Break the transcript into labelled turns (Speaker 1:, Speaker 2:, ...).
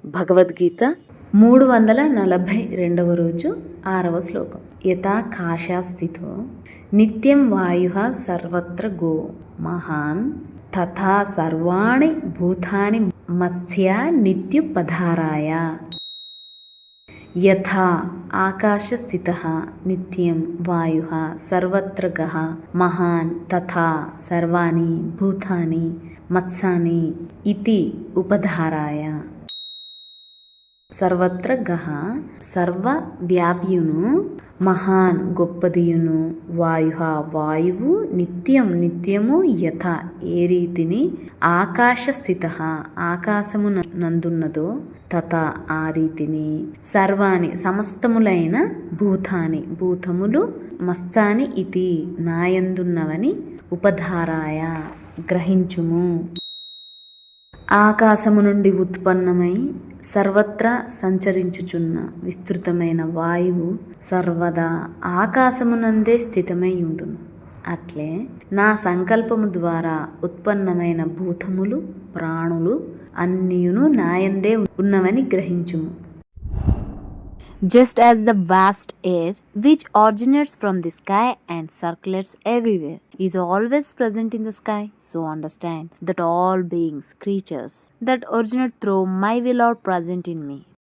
Speaker 1: భగవద్గీత 342వ రోజు 6వ శ్లోకం. యథాకాశాస్థితో నిత్యం వాయుః సర్వత్ర గో మహాన్ తథా సర్వాణి భూతాని మత్స్య నిత్యుపధారాయ. యథా ఆకాశస్థితః నిత్యం వాయుః సర్వత్ర గః మహాన్ తథా సర్వాణి భూతాని మత్స్యాని ఇతి ఉపధారాయ. సర్వత్ర గః సర్వ వ్యాప్యును, మహాన్ గొప్పదియును, వాయుః వాయువు, నిత్యం నిత్యము, యథ ఏ రీతిని, ఆకాశస్థితః ఆకాశము నందున్నదో, తథ ఆ రీతిని, సర్వాణి సమస్తములైన, భూతాని భూతములు, మత్స్యాని ఇతి నాయందున్నవని, ఉపధారాయ గ్రహించుము. ఆకాశము నుండి ఉత్పన్నమై సర్వత్రా సంచరించుచున్న విస్తృతమైన వాయువు సర్వదా ఆకాశమునందే స్థితమై ఉండును. అట్లే నా సంకల్పము ద్వారా ఉత్పన్నమైన భూతములు, ప్రాణులు అన్నియును నాయందే ఉన్నవని గ్రహించుము.
Speaker 2: Just as the vast air, which originates from the sky and circulates everywhere, is always present in the sky, so understand that all beings, creatures that originate through my will are present in me.